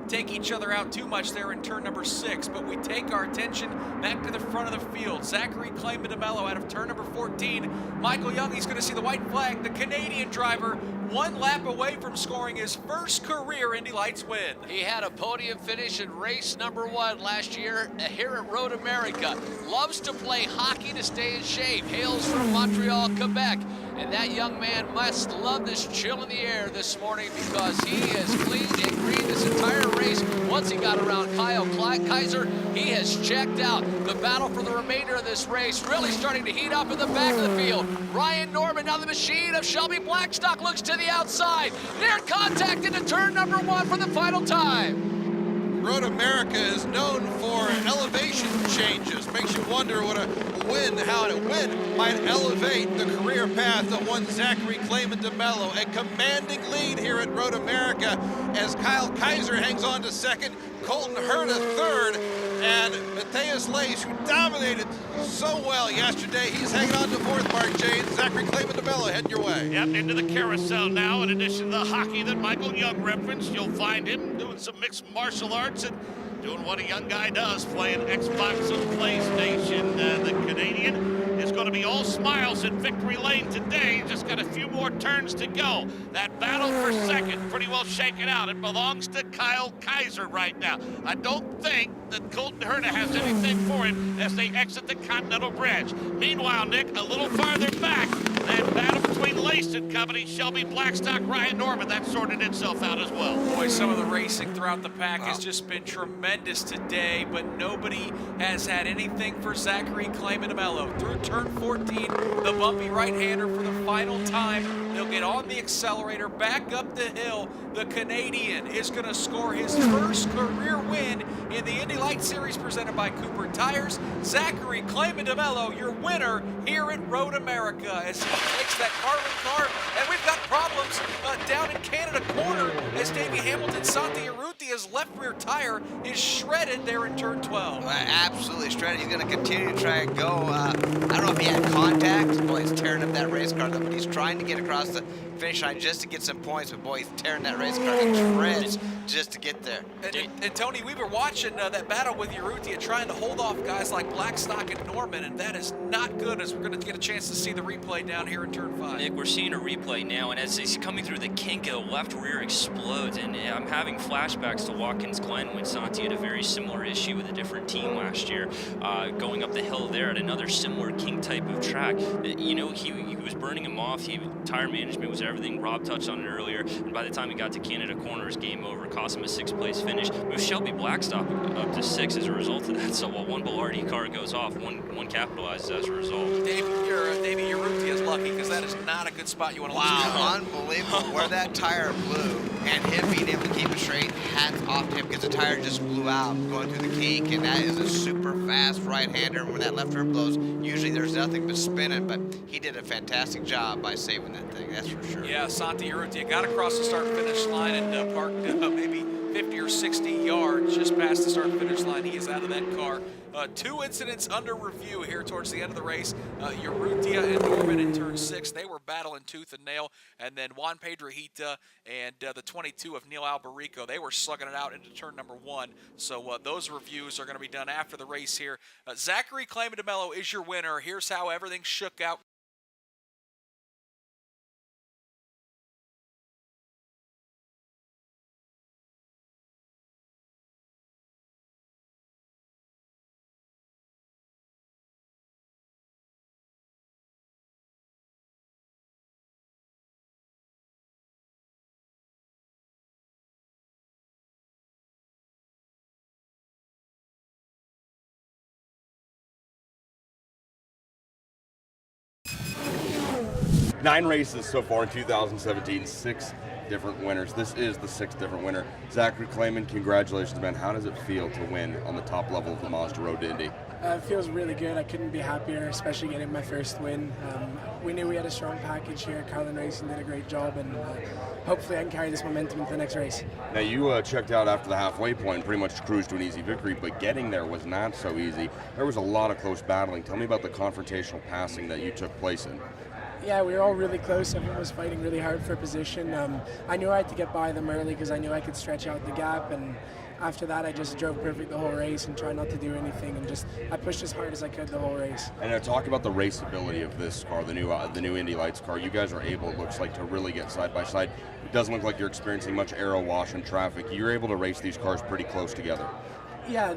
S5: take each other out too much there in turn number 6, but we take our attention back to the front of the field. Zachary Clayman DeMello out of turn number 14. Michael Young, he's going to see the white flag. The Canadian driver, one lap away from scoring his first career Indy Lights win.
S6: He had a podium finish in race number 1 last year here at Road America. Loves to play hockey to stay in shape. Hails from Montreal, Quebec. And that young man must love this chill in the air this morning because he has cleaned and green this entire race. Once he got around Kyle Kaiser, he has checked out. The battle for the remainder of this race really starting to heat up in the back of the field. Ryan Norman, now the machine of Shelby Blackstock, looks to the outside. Near contact into turn number 1 for the final time.
S7: Road America is known for elevation changes. Makes you wonder what a win, how a win might elevate the career path of one Zachary Clayman DeMello. A commanding lead here at Road America as Kyle Kaiser hangs on to second, Colton Herta third, and Matthias Lace, who dominated so well yesterday, he's hanging on to fourth, Mark James. Zachary Clayman DeMello heading your way.
S8: Yep, into the carousel now. In addition to the hockey that Michael Young referenced, you'll find him doing some mixed martial arts and doing what a young guy does, playing Xbox and PlayStation. The Canadian is going to be all smiles in victory lane today. Just got a few more turns to go. That battle for second, pretty well shaken out. It belongs to Kyle Kaiser right now. I don't think that Colton Herta has anything for him as they exit the Continental Bridge. Meanwhile, Nick, a little farther back, that battle between Lace and company, Shelby Blackstock, Ryan Norman, that sorted itself out as well.
S5: Boy, some of the racing throughout the pack has just been tremendous today, but nobody has had anything for Zachary Clayman DeMello. Through turn 14, the bumpy right-hander for the final time. They'll get on the accelerator, back up the hill. The Canadian is going to score his first career win in the Indy Lights Series presented by Cooper Tires. Zachary Clayman DeMello, your winner here at Road America, as he takes that car. And we've got problems down in Canada Corner as Davey Hamilton, Santi Urrutia's left rear tire is shredded there in turn 12.
S9: Absolutely shredded. He's going to continue to try and go. I don't know if he had contact. Boy, he's tearing up that race car, though, but he's trying to get across the finish line just to get some points. But boy, he's tearing that race car to shreds just to get there.
S5: And Tony, we were watching that battle with Urrutia trying to hold off guys like Blackstock and Norman, and that is not good as we're going to get a chance to see the replay down here in turn 5.
S10: Nick, we're seeing a replay now, and as he's coming through the kink, the left rear explodes, and I'm having flashbacks to Watkins Glen when Santi had a very similar issue with a different team last year, going up the hill there at another similar kink type of track. You know, he was burning him off. Tire management was everything. Rob touched on it earlier, and by the time he got to Canada Corner, his game over. Cost him a 6th place finish. With Shelby Blackstock up to 6 as a result of that. So while one Bilardi car goes off, one capitalizes as a result.
S5: Davey Urrutia is lucky because that is not a good spot you want to lose.
S9: Wow, unbelievable. Where that tire blew and him being able to keep it straight, hats off to him because the tire just blew out going through the kink, and that is a super fast right-hander. When that left rear blows, usually there's nothing but spinning, but he did a fantastic job by saving that thing, that's for sure.
S5: Yeah, Santi Urrutia got across the start-finish line and parked maybe 50 or 60 yards just past the start-finish line. He is out of that car Two incidents under review here towards the end of the race. Urrutia and Norman in turn 6, they were battling tooth and nail. And then Juan Pedrohita and the 22 of Neil Albarico, they were slugging it out into turn number 1. So those reviews are going to be done after the race here. Zachary Claman is your winner. Here's how everything shook out.
S1: Nine races so far in 2017, 6 different winners. This is the 6th different winner. Zachary Claman, congratulations, man. How does it feel to win on the top level of the Mazda Road to Indy?
S13: It feels really good. I couldn't be happier, especially getting my first win. We knew we had a strong package here. Carlin Racing did a great job, and hopefully I can carry this momentum into the next race.
S1: Now, you checked out after the halfway point and pretty much cruised to an easy victory, but getting there was not so easy. There was a lot of close battling. Tell me about the confrontational passing that you took place in.
S13: Yeah, we were all really close. Everyone was fighting really hard for position. I knew I had to get by them early because I knew I could stretch out the gap, and after that I just drove perfect the whole race and tried not to do anything, and I pushed as hard as I could the whole race.
S1: And now talk about the raceability of this car, the new Indy Lights car. You guys are able, it looks like, to really get side by side. It doesn't look like you're experiencing much aero wash and traffic. You're able to race these cars pretty close together.
S13: Yeah,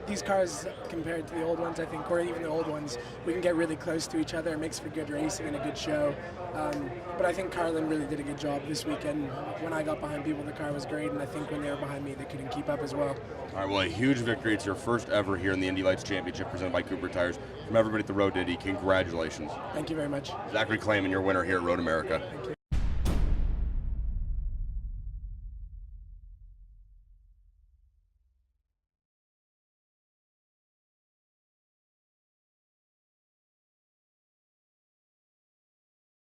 S13: these cars compared to the old ones, I think, or even the old ones, we can get really close to each other. It makes for good racing and a good show. But I think Carlin really did a good job this weekend. When I got behind people, the car was great, and I think when they were behind me, they couldn't keep up as well.
S1: All right, well, a huge victory. It's your first ever here in the Indy Lights Championship presented by Cooper Tires. From everybody at the Road to Indy, congratulations.
S13: Thank you very much.
S1: Zachary Claman, your winner here at Road America.
S13: Thank you.